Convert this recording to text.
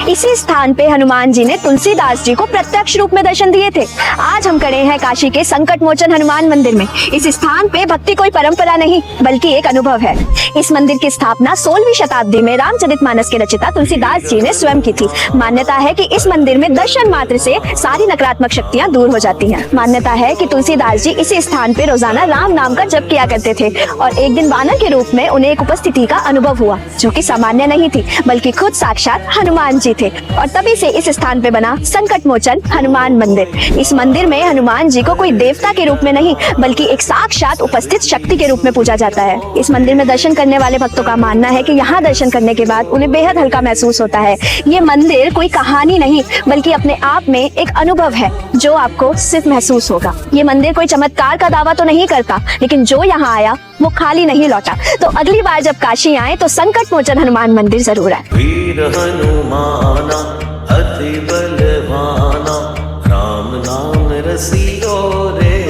इसी स्थान पे हनुमान जी ने तुलसीदास जी को प्रत्यक्ष रूप में दर्शन दिए थे। आज हम खड़े हैं काशी के संकट मोचन हनुमान मंदिर में। इस स्थान पे भक्ति कोई परंपरा नहीं बल्कि एक अनुभव है। इस मंदिर की स्थापना 16वीं शताब्दी में रामचरितमानस के रचिता तुलसीदास जी ने स्वयं की थी। मान्यता है कि इस मंदिर में दर्शन मात्र से सारी नकारात्मक शक्तियां दूर हो जाती हैं। मान्यता है कि तुलसीदास जी इसी स्थान पे रोजाना राम नाम का जप किया करते थे और एक दिन वानर के रूप में उन्हें एक उपस्थिति का अनुभव हुआ जो कि सामान्य नहीं थी बल्कि खुद साक्षात हनुमान जी थे और तभी से इस स्थान पे बना संकट मोचन हनुमान मंदिर। इस मंदिर में हनुमान जी को कोई देवता के रूप में नहीं बल्कि एक साक्षात उपस्थित शक्ति के रूप में पूजा जाता है। इस मंदिर में दर्शन करने वाले भक्तों का मानना है कि यहाँ दर्शन करने के बाद उन्हें बेहद हल्का महसूस होता है। ये मंदिर कोई कहानी नहीं बल्कि अपने आप में एक अनुभव है जो आपको सिर्फ महसूस होगा। ये मंदिर कोई चमत्कार का दावा तो नहीं करता लेकिन जो यहाँ आया वो खाली नहीं लौटा। तो अगली बार जब काशी आए तो संकट मोचन हनुमान मंदिर जरूर आए। वीर हनुमाना अति बलवाना राम नाम रसियो रे।